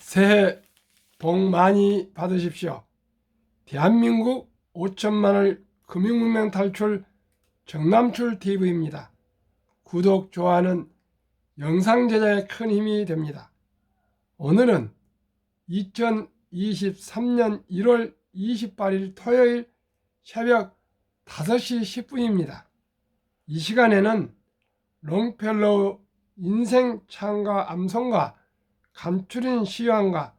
새해 복 많이 받으십시오. 대한민국 5천만을 금융문명 탈출 정남출 TV입니다. 구독, 좋아요는 영상 제작에 큰 힘이 됩니다. 오늘은 2023년 1월 28일 토요일 새벽 5시 10분입니다. 이 시간에는 롱펠로우 인생 창가 암송가 감추린 시황과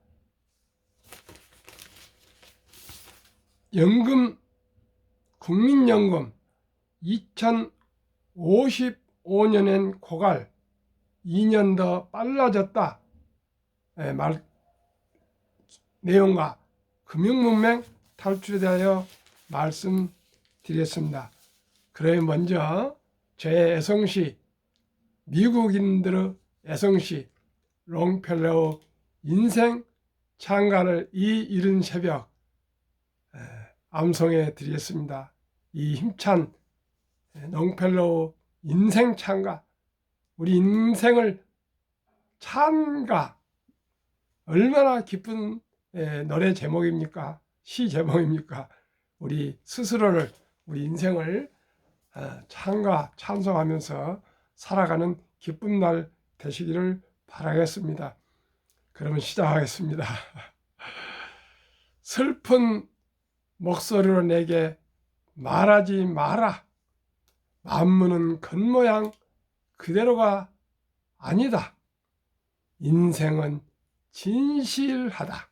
연금, 국민연금 2055년엔 고갈 2년 더 빨라졌다 내용과 금융문맹 탈출에 대하여 말씀드렸습니다. 그래 먼저 제 애성시, 미국인들의 애성시 롱펠로우 인생 창가를 이 이른 새벽 암송해 드리겠습니다. 이 힘찬 롱펠로우 인생 창가, 우리 인생을 찬가, 얼마나 기쁜 노래 제목입니까? 시 제목입니까? 우리 스스로를, 우리 인생을 찬가, 찬송하면서 살아가는 기쁜 날 되시기를 바라겠습니다. 그러면 시작하겠습니다. 슬픈 목소리로 내게 말하지 마라. 만물은 겉모양 그대로가 아니다. 인생은 진실하다.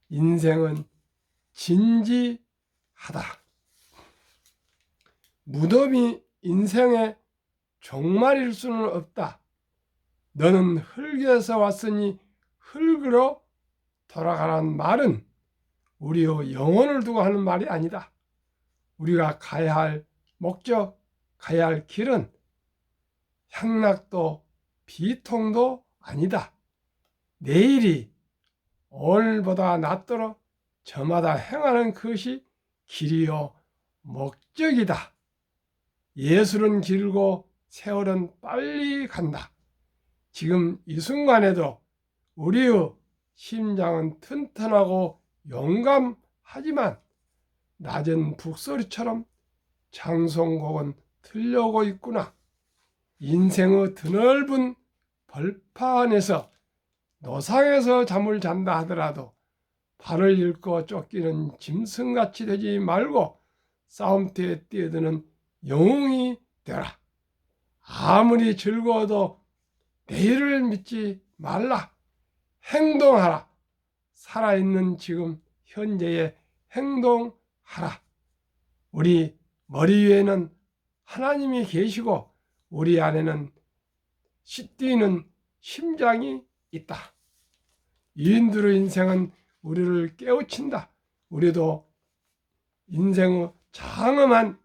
인생은 진지하다. 무덤이 인생의 종말일 수는 없다. 너는 흙에서 왔으니 흙으로 돌아가란 말은 우리의 영혼을 두고 하는 말이 아니다. 우리가 가야 할 목적, 가야 할 길은 향락도 비통도 아니다. 내일이 오늘보다 낫도록 저마다 행하는 것이 길이요 목적이다. 예술은 길고 세월은 빨리 간다. 지금 이 순간에도 우리의 심장은 튼튼하고 용감하지만 낮은 북소리처럼 장송곡은 들려오고 있구나. 인생의 드넓은 벌판에서 노상에서 잠을 잔다 하더라도 발을 잃고 쫓기는 짐승같이 되지 말고 싸움터에 뛰어드는 영웅이 되라. 아무리 즐거워도 내일을 믿지 말라. 행동하라. 살아있는 지금 현재에 행동하라. 우리 머리 위에는 하나님이 계시고 우리 안에는 뛰는 심장이 있다. 유인들의 인생은 우리를 깨우친다. 우리도 인생의 장엄한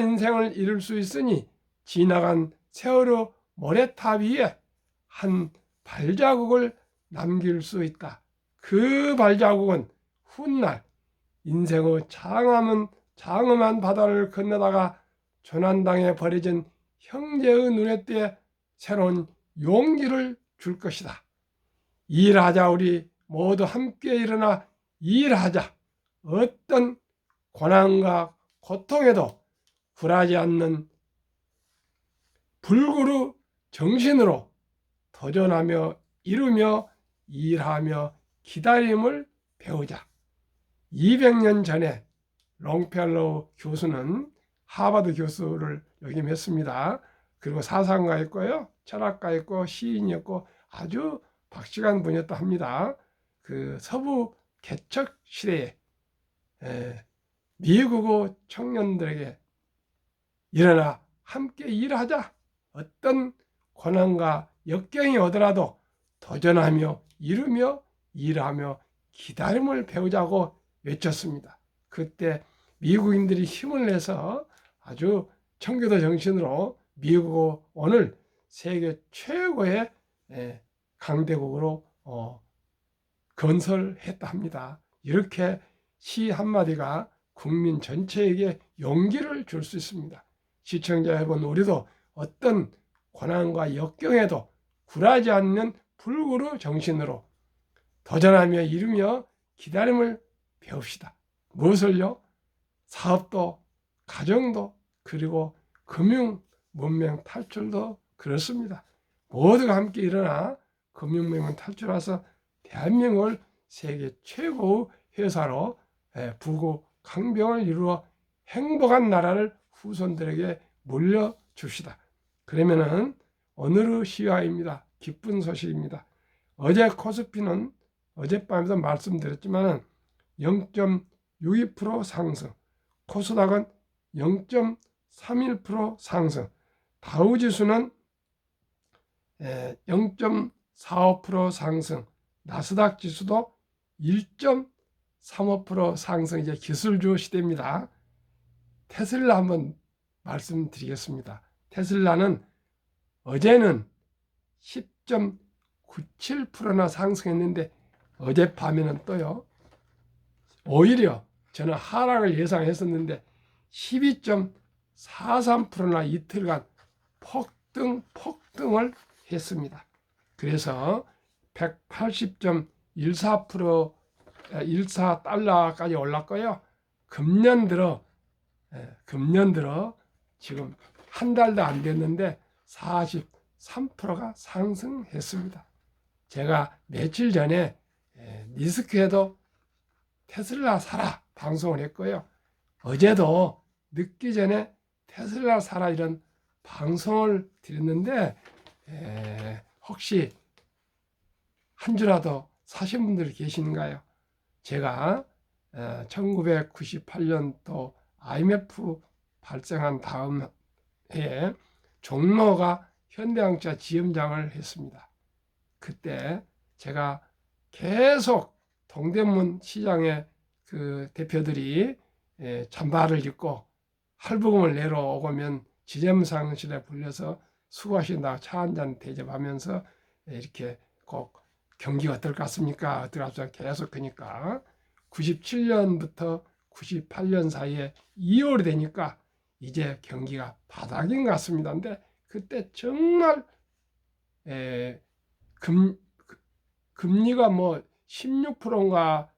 인생을 이룰 수 있으니 지나간 세월의 모래탑 위에 한 발자국을 남길 수 있다. 그 발자국은 훗날 인생의 장엄한 바다를 건너다가 조난당에 버려진 형제의 눈에 띄어 새로운 용기를 줄 것이다. 일하자. 우리 모두 함께 일어나 일하자. 어떤 고난과 고통에도 굴하지 않는 불구르 정신으로 도전하며 이루며 일하며 기다림을 배우자. 200년 전에 롱펠로우 교수는 하버드 교수를 역임했습니다. 그리고 사상가였고요, 철학가였고 시인이었고 아주 박식한 분이었다 합니다. 그 서부 개척 시대에 미국의 청년들에게 일어나 함께 일하자. 어떤 고난과 역경이 오더라도 도전하며 이루며 일하며 기다림을 배우자고 외쳤습니다. 그때 미국인들이 힘을 내서 아주 청교도 정신으로 미국을 오늘 세계 최고의 강대국으로 건설했다 합니다. 이렇게 시 한마디가 국민 전체에게 용기를 줄 수 있습니다. 시청자 여러분, 우리도 어떤 고난과 역경에도 굴하지 않는 불구루 정신으로 도전하며 이루며 기다림을 배웁시다. 무엇을요? 사업도, 가정도, 그리고 금융 문명 탈출도 그렇습니다. 모두가 함께 일어나 금융 문명 탈출해서 대한민국을 세계 최고의 회사로 부고 강병을 이루어 행복한 나라를 후손들에게 물려줍시다. 그러면은 오늘의 시화입니다. 기쁜 소식입니다. 어제 코스피는 어젯밤에도 말씀드렸지만은 0.62% 상승, 코스닥은 0.31% 상승, 다우지수는 0.45% 상승, 나스닥 지수도 1.35% 상승. 이제 기술주 시대입니다. 테슬라 한번 말씀드리겠습니다. 테슬라는 어제는 10.97%나 상승했는데 어젯밤에는 또요, 오히려 저는 하락을 예상했었는데 12.43%나 이틀간 폭등을 했습니다. 그래서 180.14달러까지 올랐고요. 금년 들어 지금 한 달도 안 됐는데 43%가 상승했습니다. 제가 며칠 전에 니스크에도 테슬라 사라 방송을 했고요. 어제도 늦기 전에 테슬라 사라 이런 방송을 드렸는데 혹시 한 주라도 사신 분들이 계신가요? 제가 1998년도 IMF 발생한 다음 해에 종로가 현대자동차 지점장을 했습니다. 그때 제가 계속 동대문 시장의 그 대표들이 잠바를 입고 할부금을 내러 오면 지점상실에 불려서 수고하신다고 차 한잔 대접하면서 이렇게 꼭 경기가 어떨 것 같습니까? 어떨 것 같습니까? 계속 그러니까 97년부터 98년 사이에 2월이 되니까 이제 경기가 바닥인 것 같습니다. 근데 그때 정말 금리가 뭐 16%인가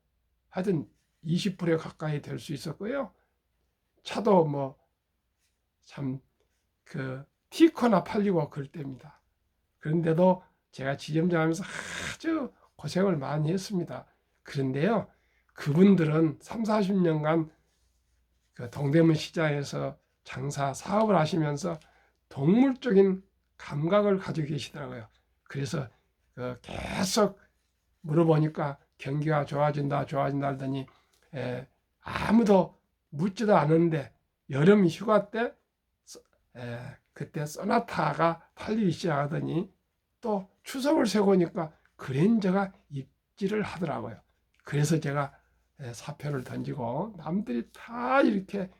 하여튼 20% 가까이 될 수 있었고요. 차도 뭐 참 그 티커나 팔리고 그럴 때입니다. 그런데도 제가 지점장 하면서 아주 고생을 많이 했습니다. 그런데요, 그분들은 3, 40년간 그 동대문 시장에서 장사 사업을 하시면서 동물적인 감각을 가지고 계시더라고요. 그래서 계속 물어보니까 경기가 좋아진다 하더니 아무도 묻지도 않은데 여름 휴가 때 그때 소나타가 팔리기 시작하더니 또 추석을 세고니까 그랜저가 입지를 하더라고요. 그래서 제가 사표를 던지고 남들이 다 이렇게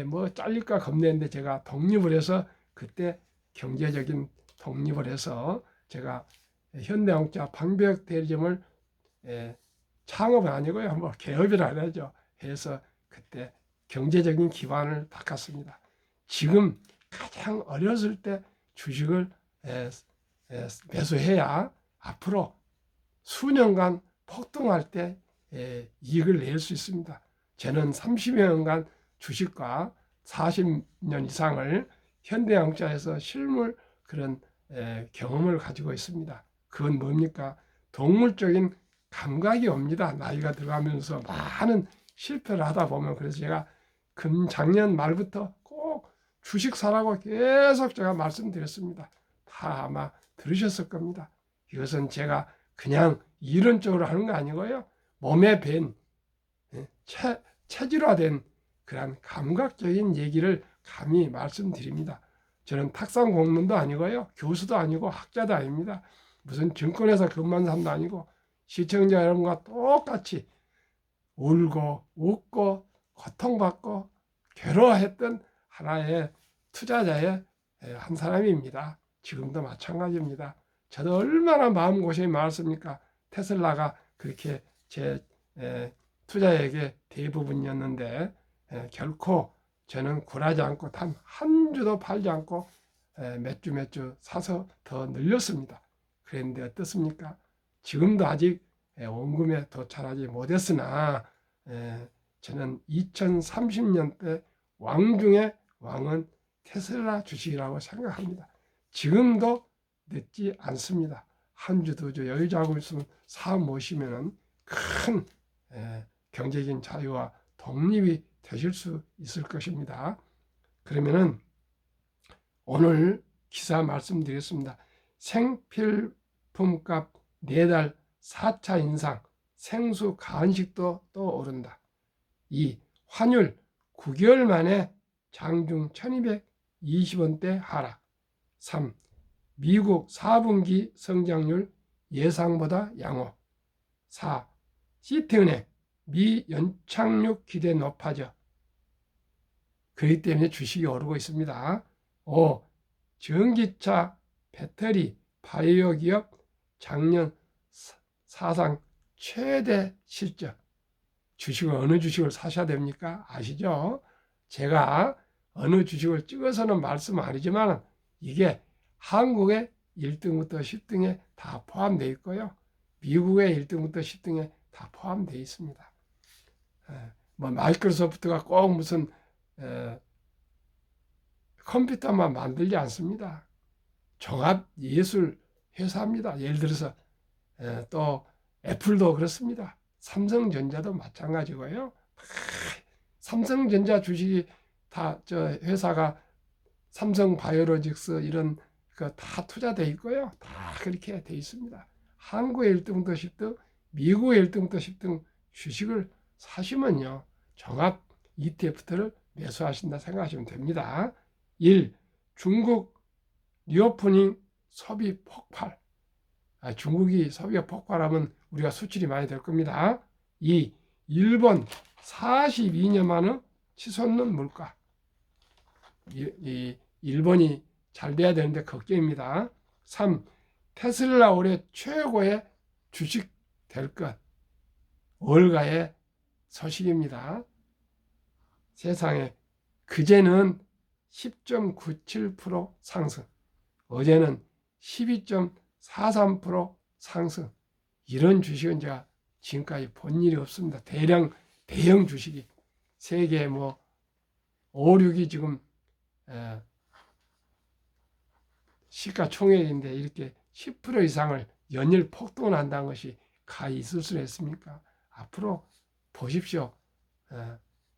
뭐 잘릴까 겁냈는데 제가 독립을 해서 그때 경제적인 독립을 해서 제가 현대자동차 방배역 대리점을 창업은 아니고요, 뭐 개업이라 해야죠. 해서 그때 경제적인 기반을 닦았습니다. 지금 가장 어렸을 때 주식을 매수해야 앞으로 수년간 폭등할 때 이익을 낼 수 있습니다. 저는 30여 년간 주식과 40년 이상을 현대자동차에서 실물 그런 경험을 가지고 있습니다. 그건 뭡니까? 동물적인 감각이 옵니다. 나이가 들어가면서 많은 실패를 하다 보면. 그래서 제가 작년 말부터 꼭 주식 사라고 계속 제가 말씀드렸습니다. 다 아마 들으셨을 겁니다. 이것은 제가 그냥 이론적으로 하는 거 아니고요, 몸에 밴 체질화된 그런 감각적인 얘기를 감히 말씀드립니다. 저는 탁상 공무원도 아니고요, 교수도 아니고 학자도 아닙니다. 무슨 증권회사 근무한도 아니고 시청자 여러분과 똑같이 울고 웃고 고통받고 괴로워했던 하나의 투자자의 한 사람입니다. 지금도 마찬가지입니다. 저도 얼마나 마음고생이 많았습니까? 테슬라가 그렇게 제 투자액의 대부분이었는데 결코 저는 굴하지 않고 단 한 주도 팔지 않고 몇 주 사서 더 늘렸습니다. 그랬는데 어떻습니까? 지금도 아직 원금에 도달하지 못했으나 저는 2030년대 왕 중에 왕은 테슬라 주식이라고 생각합니다. 지금도 늦지 않습니다. 한 주, 두 주 여유자금 있으면 사업 모시면은 큰 경제적인 자유와 독립이 되실 수 있을 것입니다. 그러면은 오늘 기사 말씀드렸습니다. 생필품값 4달 4차 인상, 생수 간식도 또 오른다. 2. 환율 9개월 만에 장중 1220원대 하락. 3. 미국 4분기 성장률 예상보다 양호. 4. 시티은행 미 연착륙 기대 높아져. 그렇기 때문에 주식이 오르고 있습니다. 5. 전기차 배터리 바이오 기업 작년 사상 최대 실적. 주식을 어느 주식을 사셔야 됩니까? 아시죠? 제가 어느 주식을 찍어서는 말씀 아니지만 이게 한국의 1등부터 10등에 다 포함되어 있고요. 미국의 1등부터 10등에 다 포함되어 있습니다. 뭐 마이크로소프트가 꼭 무슨 컴퓨터만 만들지 않습니다. 종합 예술 회사입니다. 예를 들어서 또 애플도 그렇습니다. 삼성전자도 마찬가지고요. 삼성전자 주식이 다 저 회사가 삼성바이오로직스 이런 그 다 투자돼 있고요. 다 그렇게 돼 있습니다. 한국의 1등부터 10등, 미국의 1등부터 10등 주식을 사시면요. 종합 ETF를 매수하신다 생각하시면 됩니다. 1. 중국 리오프닝 소비 폭발. 중국이 소비가 폭발하면 우리가 수출이 많이 될 겁니다. 2. 일본 42년 만에 치솟는 물가. 일본이 잘 돼야 되는데 걱정입니다. 3. 테슬라 올해 최고의 주식 될 것. 월가의 소식입니다. 세상에 그제는 10.97% 상승, 어제는 12.43% 상승. 이런 주식은 제가 지금까지 본 일이 없습니다. 대형 주식이 세계 5, 6이 지금 시가총액인데 이렇게 10% 이상을 연일 폭등한다는 것이 가히 있을 수 있습니까? 앞으로 보십시오.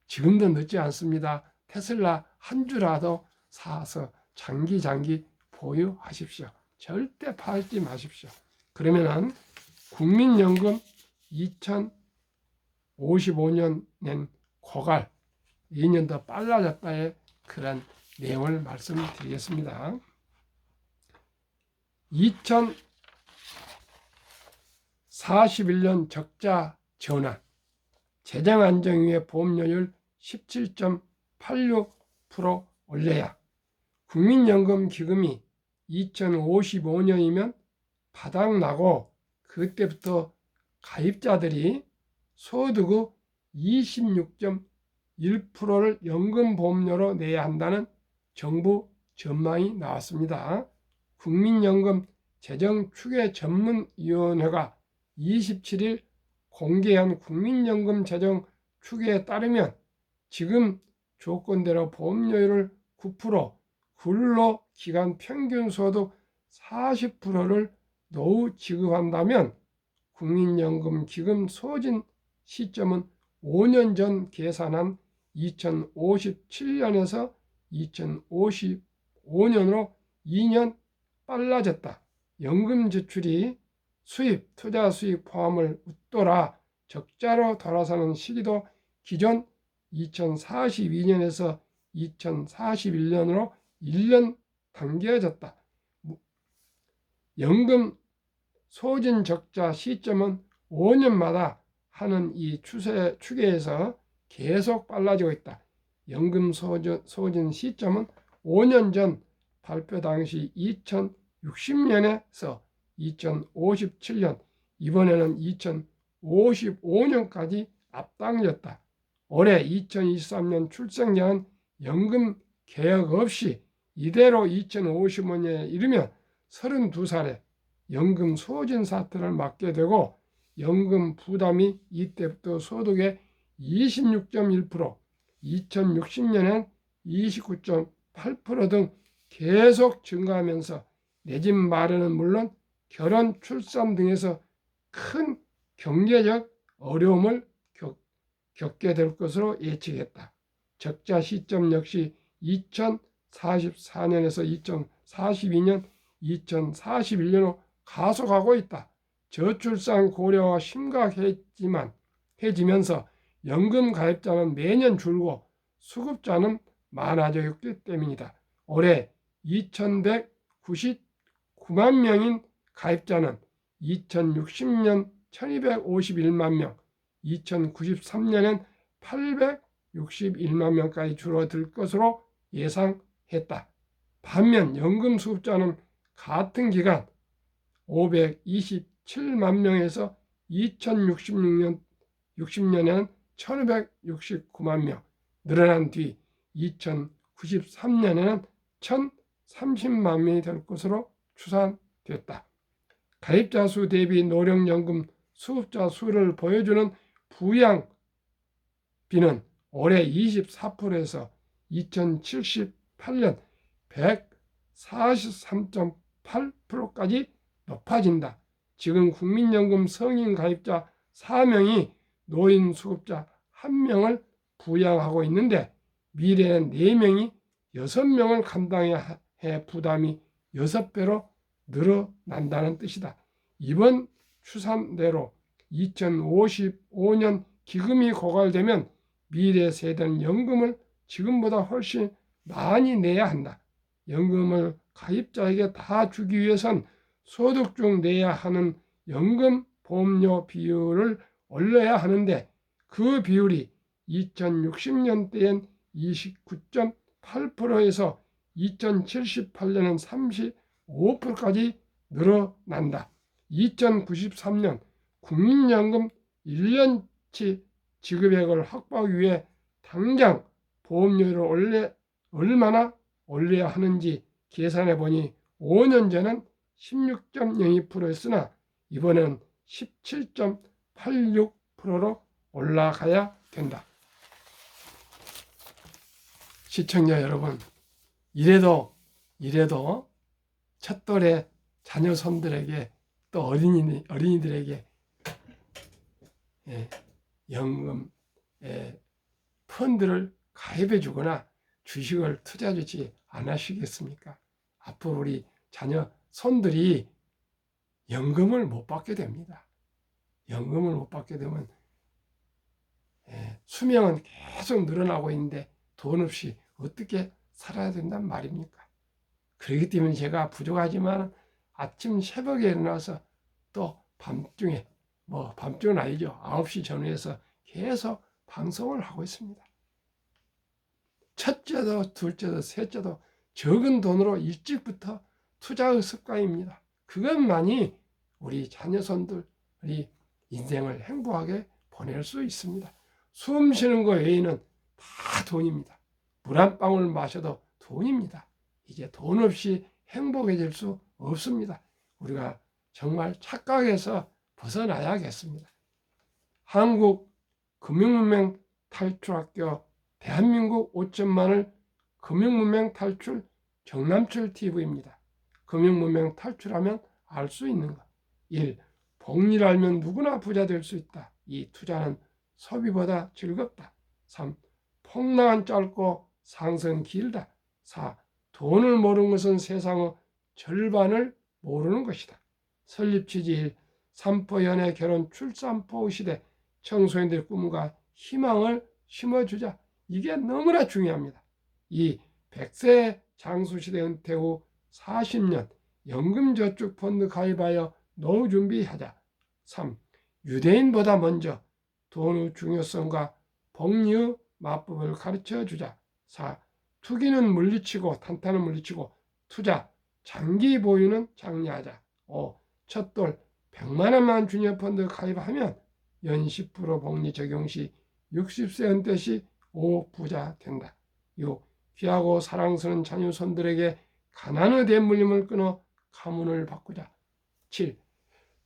지금도 늦지 않습니다. 테슬라 한 주라도 사서 장기 보유하십시오. 절대 팔지 마십시오. 그러면은 국민연금 2055년 낸 고갈 2년 더 빨라졌다의 그런 내용을 말씀드리겠습니다. 2041년 적자 전환, 재정안정위의 보험료율 17.86% 올려야 국민연금 기금이 2055년이면 바닥나고 그때부터 가입자들이 소득의 26.1%를 연금보험료로 내야 한다는 정부 전망이 나왔습니다. 국민연금 재정추계전문위원회가 27일 공개한 국민연금 재정 추계에 따르면 지금 조건대로 보험료율을 9%, 근로기간 평균소득 40%를 노후 지급한다면 국민연금 기금 소진 시점은 5년 전 계산한 2057년에서 2055년으로 2년 빨라졌다. 연금 지출이 수입, 투자 수익 포함을 웃돌아 적자로 돌아서는 시기도 기존 2042년에서 2041년으로 1년 당겨졌다. 연금 소진 적자 시점은 5년마다 하는 이 추계에서 계속 빨라지고 있다. 연금 소진 시점은 5년 전 발표 당시 2060년에서 2057년, 이번에는 2055년까지 앞당겼다. 올해 2023년 출생자는 연금 개혁 없이 이대로 2055년에 이르면 32살에 연금 소진 사태를 맞게 되고 연금 부담이 이때부터 소득의 26.1%, 2060년엔 29.8% 등 계속 증가하면서 내 집 마련은 물론 결혼, 출산 등에서 큰 경제적 어려움을 겪게 될 것으로 예측했다. 적자 시점 역시 2044년에서 2042년, 2041년으로 가속하고 있다. 저출산 고령화가 심각해지면서 연금 가입자는 매년 줄고 수급자는 많아져 있기 때문이다. 올해 2199만 명인 가입자는 2060년 1251만 명, 2093년엔 861만 명까지 줄어들 것으로 예상했다. 반면 연금 수급자는 같은 기간 527만 명에서 2060년에는 1569만 명 늘어난 뒤 2093년에는 1030만 명이 될 것으로 추산됐다. 가입자 수 대비 노령연금 수급자 수를 보여주는 부양비는 올해 24%에서 2078년 143.8%까지 높아진다. 지금 국민연금 성인 가입자 4명이 노인 수급자 1명을 부양하고 있는데 미래엔 4명이 6명을 감당해야 해 부담이 6배로 늘어난다는 뜻이다. 이번 추산대로 2055년 기금이 고갈되면 미래 세대는 연금을 지금보다 훨씬 많이 내야 한다. 연금을 가입자에게 다 주기 위해선 소득 중 내야 하는 연금 보험료 비율을 올려야 하는데 그 비율이 2060년대엔 29.8%에서 2078년은 35%까지 늘어난다. 2093년 국민연금 1년치 지급액을 확보하기 위해 당장 보험료를 얼마나 올려야 하는지 계산해 보니 5년 전은 16.02%였으나 이번엔 17.86%로 올라가야 된다. 시청자 여러분, 이래도 첫돌의 자녀손들에게 또 어린이들에게 연금 펀드를 가입해 주거나 주식을 투자해 주지 않으시겠습니까? 앞으로 우리 자녀 손들이 연금을 못 받게 됩니다. 연금을 못 받게 되면 수명은 계속 늘어나고 있는데 돈 없이 어떻게 살아야 된단 말입니까? 그렇기 때문에 제가 부족하지만 아침 새벽에 일어나서 또 밤중에 밤중은 아니죠. 9시 전후에서 계속 방송을 하고 있습니다. 첫째도 둘째도 셋째도 적은 돈으로 일찍부터 투자의 습관입니다. 그것만이 우리 자녀손들이 인생을 행복하게 보낼 수 있습니다. 숨 쉬는 거 외에는 다 돈입니다. 물 한 방울 마셔도 돈입니다. 이제 돈 없이 행복해질 수 없습니다. 우리가 정말 착각에서 벗어나야겠습니다. 한국금융문맹 탈출학교 대한민국 5천만을 금융문맹 탈출 정남철 TV입니다. 금융문맹 탈출하면 알 수 있는 것. 1. 복리를 알면 누구나 부자 될 수 있다. 2. 투자는 소비보다 즐겁다. 3. 폭락은 짧고 상승은 길다. 4. 돈을 모르는 것은 세상의 절반을 모르는 것이다. 설립 취지 1. 삼포 연애 결혼 출산포 시대 청소년들의 꿈과 희망을 심어주자. 이게 너무나 중요합니다. 2. 100세 장수시대 은퇴 후 40년 연금저축펀드 가입하여 노후 준비하자. 3. 유대인보다 먼저 돈의 중요성과 복리의 마법을 가르쳐주자. 4. 투기는 물리치고 탄탄은 물리치고 투자, 장기 보유는 장려하자. 5. 첫돌 100만 원만 주니어펀드 가입하면 연 10% 복리 적용 시 60세 은퇴 시 5 부자 된다. 6. 귀하고 사랑스러운 자녀손들에게 가난의 대물림을 끊어 가문을 바꾸자. 7.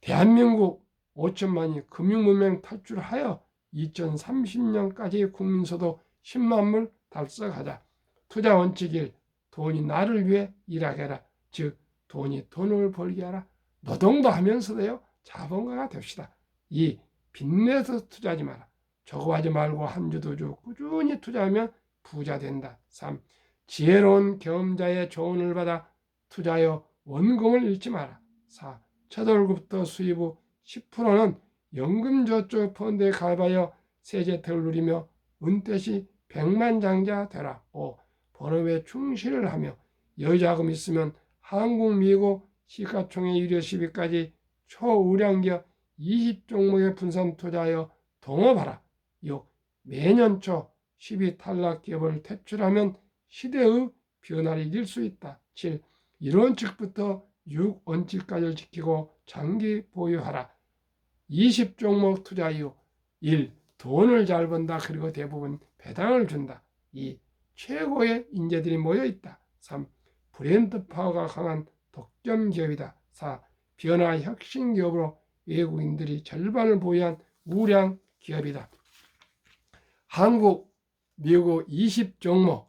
대한민국 5천만이 금융문명 탈출하여 2030년까지 국민소득 10만불 달성하자. 투자 원칙 1. 돈이 나를 위해 일하게 하라. 즉 돈이 돈을 벌게 하라. 노동도 하면서도요 자본가가 됩시다. 2. 빚내서 투자하지 마라. 저거 하지 말고 한 주 두 주 꾸준히 투자하면 부자 된다. 3. 지혜로운 경험자의 조언을 받아 투자하여 원금을 잃지 마라. 4. 첫 월급부터 수입 후 10%는 연금저축 펀드에 가입하여 세제 혜택을 누리며 은퇴 시 백만장자 되라. 5. 본업에 충실을 하며 여유자금 있으면 한국, 미국 시가총액 유료 시비까지 초우량기업 20종목에 분산 투자하여 동업하라. 6. 매년 초 12 탈락 기업을 퇴출하면 시대의 변화를 이길 수 있다. 7. 1원칙부터 6원칙까지를 지키고 장기 보유하라. 20종목 투자 이후 1. 돈을 잘 번다. 그리고 대부분 배당을 준다. 2. 최고의 인재들이 모여있다. 3. 브랜드 파워가 강한 독점 기업이다. 4. 변화 혁신 기업으로 외국인들이 절반을 보유한 우량 기업이다. 한국, 미국 20종목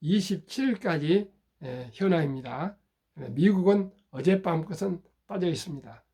27일까지 현황입니다. 미국은 어젯밤 것은 빠져 있습니다.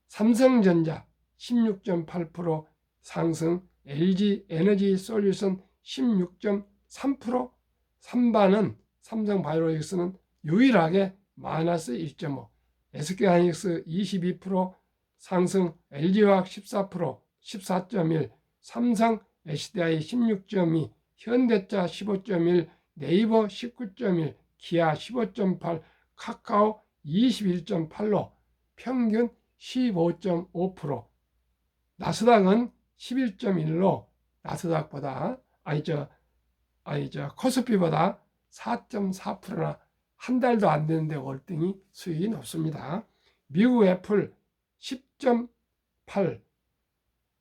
삼성전자 16.8% 상승, LG 에너지 솔루션 16.3%, 삼반은 삼성바이오로직스는 유일하게 마이너스 1.5%, SK하이닉스 22% 상승, LG화학 14%, 14.1%, 삼성 SDI 16.2%, 현대차 15.1%, 네이버 19.1%, 기아 15.8%, 카카오 21.8%로 평균 15.5%, 나스닥은 11.1로 나스닥보다 코스피보다 4.4%나 한 달도 안 되는데 월등히 수익이 높습니다. 미국 애플 10.8,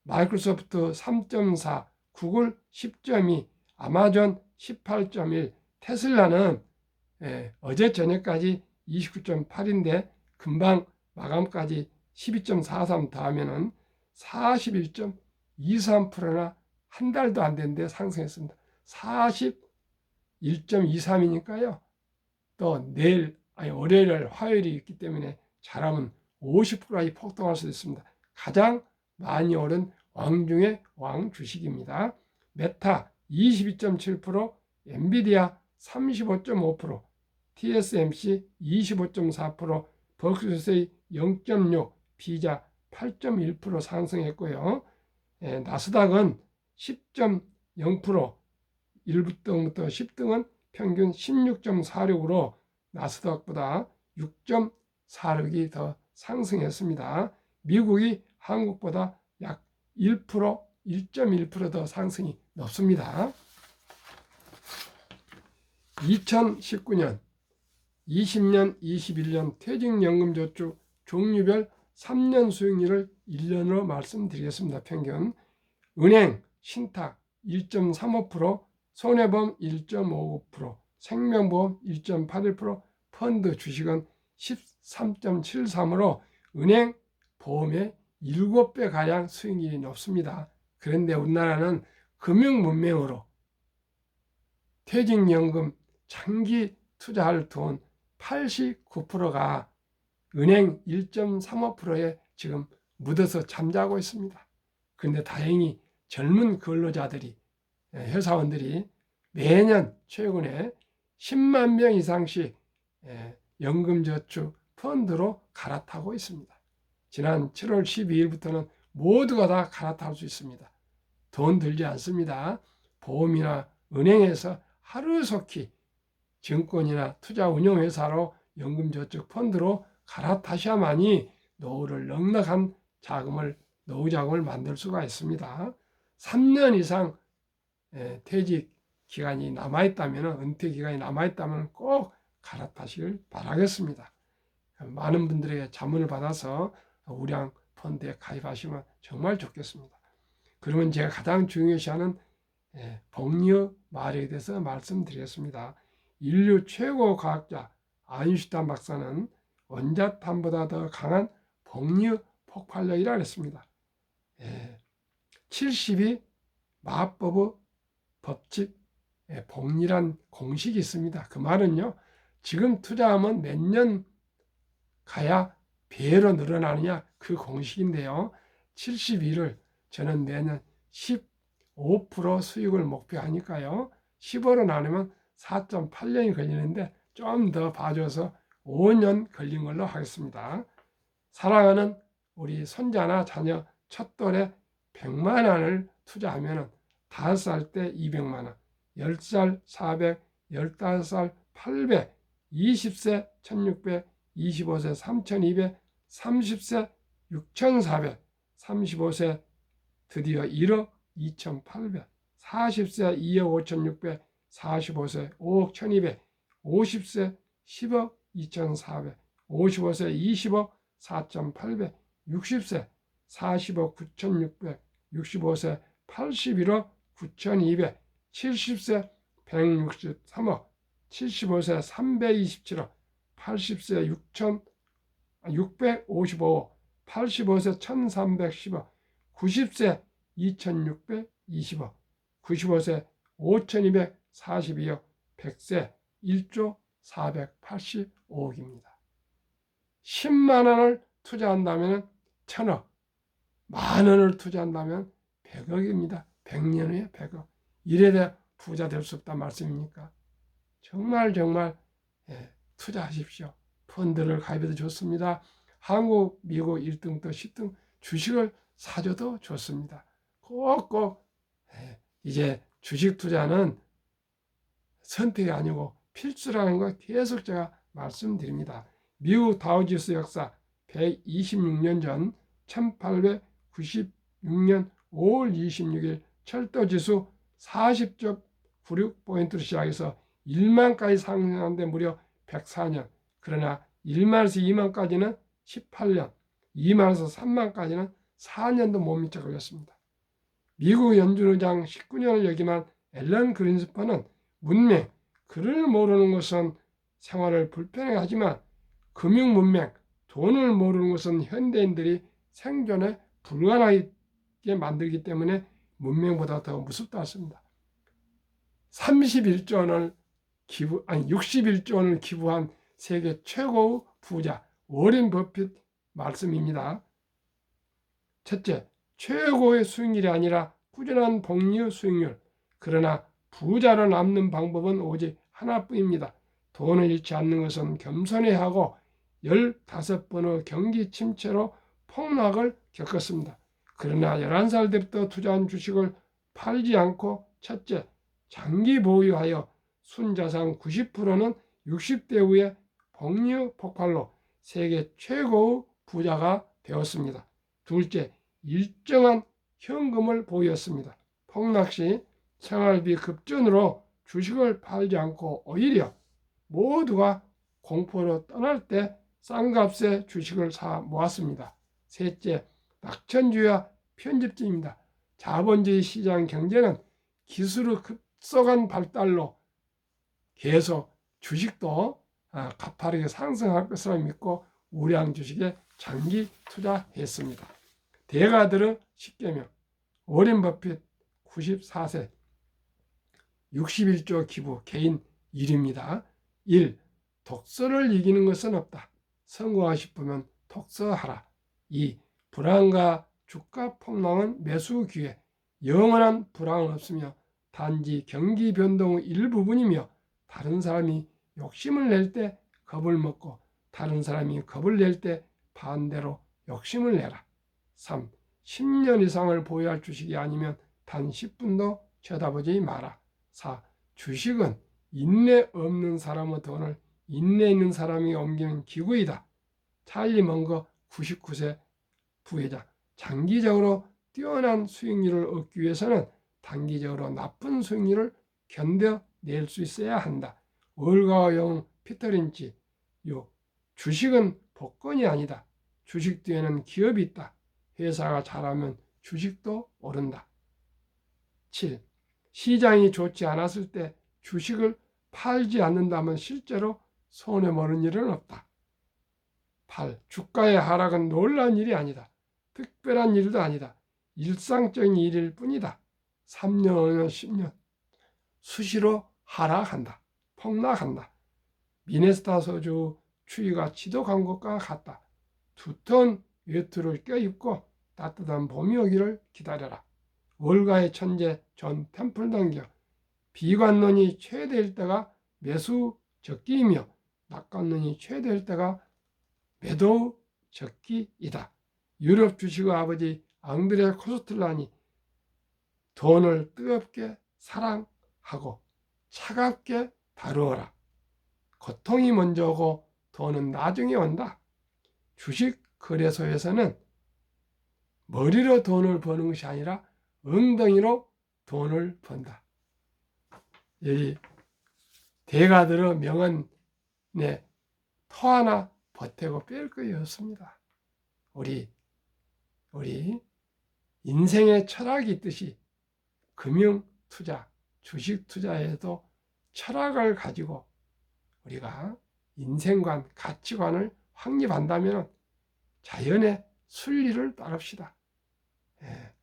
마이크로소프트 3.4, 구글 10.2, 아마존 18.1, 테슬라는 어제 저녁까지 29.8인데 금방 마감까지 12.43 더하면은 41.23%나 한 달도 안 됐는데 상승했습니다. 41.23이니까요. 또 내일 월요일 화요일이 있기 때문에 잘하면 50%까지 폭등할 수도 있습니다. 가장 많이 오른 왕 중의 왕 주식입니다. 메타 22.7%, 엔비디아 35.5%, TSMC 25.4%, 버크셔스의 0.6%, 비자 8.1% 상승했고요. 나스닥은 10.0%, 1등부터 10등은 평균 16.46으로 나스닥보다 6.46이 더 상승했습니다. 미국이 한국보다 약 1%, 1.1% 더 상승이 높습니다. 2019년, 20년, 21년 퇴직연금저축 종류별 3년 수익률을 1년으로 말씀드리겠습니다. 평균 은행, 신탁 1.35%, 손해보험 1.59%, 생명보험 1.81%, 펀드 주식은 13.73으로 은행, 보험의 7배가량 수익률이 높습니다. 그런데 우리나라는 금융문명으로 퇴직연금 장기 투자할 돈 89%가 은행 1.35%에 지금 묻어서 잠자고 있습니다. 그런데 다행히 젊은 근로자들이, 회사원들이 매년 최근에 10만 명 이상씩 연금저축 펀드로 갈아타고 있습니다. 지난 7월 12일부터는 모두가 다 갈아탈 수 있습니다. 돈 들지 않습니다. 보험이나 은행에서 하루속히 증권이나 투자운용회사로 연금저축 펀드로 갈아타셔야만이 노후를 넉넉한 노후자금을 만들 수가 있습니다. 3년 이상 퇴직 기간이 남아있다면, 은퇴 기간이 남아있다면 꼭 갈아타시길 바라겠습니다. 많은 분들에게 자문을 받아서 우량 펀드에 가입하시면 정말 좋겠습니다. 그러면 제가 가장 중요시하는 복리의 말에 대해서 말씀드리겠습니다. 인류 최고 과학자 아인슈타인 박사는 원자탄보다 더 강한 복리 폭발력이라 그랬습니다. 70이 마법의 법칙, 복리란 공식이 있습니다. 그 말은요, 지금 투자하면 몇 년 가야 배로 늘어나느냐, 그 공식인데요. 72를 저는 내년 15% 수익을 목표하니까요. 15로 나누면 4.8년이 걸리는데 좀 더 봐줘서 5년 걸린 걸로 하겠습니다. 사랑하는 우리 손자나 자녀 첫돌에 100만 원을 투자하면 5살 때 200만 원, 10살 400, 15살 800, 20세 1600, 25세 3200, 30세 6400, 35세 드디어 1억 2800, 40세 2억 5600, 45세 5억 1200, 50세 10억 2400, 55세 20억 4.800, 60세 40억 9600, 65세 81억 9200, 70세 163억, 75세 327억, 80세 655억, 85세 1310억, 90세 2620억, 95세 5242억, 100세 1조 485억입니다. 10만 원을 투자한다면 1000억, 만 원을 투자한다면 100억입니다. 100년 후에 100억. 이래야 부자 될 수 없단 말씀입니까? 정말 투자하십시오. 펀드를 가입해도 좋습니다. 한국, 미국 1등 또 10등 주식을 사줘도 좋습니다. 꼭꼭 이제 주식 투자는 선택이 아니고 필수라는 거 계속 제가 말씀드립니다. 미국 다우지수 역사 126년 전 1896년 5월 26일 철도지수 40.96포인트로 시작해서 1만까지 상승하는데 무려 104년. 그러나 1만에서 2만까지는 18년, 2만에서 3만까지는 4년도 못 미쳐 걸렸습니다. 미국 연준의장 19년을 역임한 앨런 그린스펀은 문맹, 글을 모르는 것은 생활을 불편하게 하지만 금융 문맹, 돈을 모르는 것은 현대인들이 생존에 불가능하게 만들기 때문에 문맹보다 더 무섭다 했습니다. 61조 원을 61조 원을 기부한 세계 최고의 부자 워렌 버핏 말씀입니다. 첫째, 최고의 수익률이 아니라 꾸준한 복리의 수익률. 그러나 부자로 남는 방법은 오직 하나뿐입니다. 돈을 잃지 않는 것은 겸손해야 하고 15번의 경기 침체로 폭락을 겪었습니다. 그러나 11살 때부터 투자한 주식을 팔지 않고 첫째, 장기 보유하여 순자산 90%는 60대 후에 복리 폭발로 세계 최고의 부자가 되었습니다. 둘째, 일정한 현금을 보유했습니다. 폭락 시 생활비 급전으로 주식을 팔지 않고 오히려 모두가 공포로 떠날 때 싼 값에 주식을 사 모았습니다. 셋째, 낙천주의와 편집주의입니다. 자본주의 시장 경제는 기술의 급속한 발달로 계속 주식도 가파르게 상승할 것으로 믿고 우량 주식에 장기 투자했습니다. 대가들의 10계명, 워렌 버핏 94세 61조 기부 개인 1위입니다. 1. 독서를 이기는 것은 없다. 성공하고 싶으면 독서하라. 2. 불안과 주가 폭락은 매수 기회. 영원한 불안은 없으며 단지 경기 변동의 일부분이며 다른 사람이 욕심을 낼 때 겁을 먹고 다른 사람이 겁을 낼 때 반대로 욕심을 내라. 3. 10년 이상을 보유할 주식이 아니면 단 10분도 쳐다보지 마라. 4. 주식은 인내 없는 사람의 돈을 인내 있는 사람이 옮기는 기구이다. 찰리 먼거 99세 부회장. 장기적으로 뛰어난 수익률을 얻기 위해서는 단기적으로 나쁜 수익률을 견뎌낼 수 있어야 한다. 월가와 영 피터 린치. 6. 주식은 복권이 아니다. 주식 뒤에는 기업이 있다. 회사가 잘하면 주식도 오른다. 7. 시장이 좋지 않았을 때 주식을 팔지 않는다면 실제로 손해보는 일은 없다. 8. 주가의 하락은 놀라운 일이 아니다. 특별한 일도 아니다. 일상적인 일일 뿐이다. 3년, 5년, 10년 수시로 하락한다. 폭락한다. 미네소타 소주 추위가 지독한 것과 같다. 두터운 외투를 껴입고 따뜻한 봄이 오기를 기다려라. 월가의 천재 존 템플던경. 비관론이 최대일 때가 매수 적기이며 낙관론이 최대일 때가 매도 적기이다. 유럽 주식의 아버지 앙드레 코스틀란이 돈을 뜨겁게 사랑하고 차갑게 다루어라. 고통이 먼저 오고 돈은 나중에 온다. 주식 거래소에서는 머리로 돈을 버는 것이 아니라 엉덩이로 돈을 번다. 이 대가들의 명언에 토 하나 보태고 뺄 것이 없습니다. 우리 인생의 철학이 있듯이 금융 투자, 주식 투자에도 철학을 가지고 우리가 인생관, 가치관을 확립한다면 자연의 순리를 따릅시다.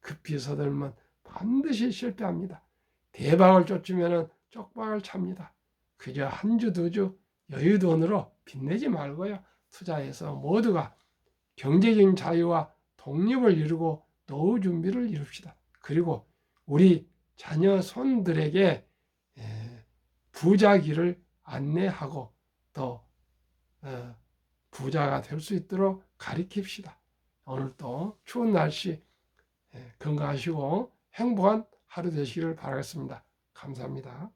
급히 서들면 반드시 실패합니다. 대박을 쫓으면 쪽박을 찹니다. 그저 한 주, 두 주 여유돈으로 빚내지 말고요. 투자해서 모두가 경제적인 자유와 독립을 이루고 노후 준비를 이룹시다. 그리고 우리 자녀 손들에게 부자 길을 안내하고 또 부자가 될 수 있도록 가르칩시다. 오늘도 추운 날씨 건강하시고 행복한 하루 되시기를 바라겠습니다. 감사합니다.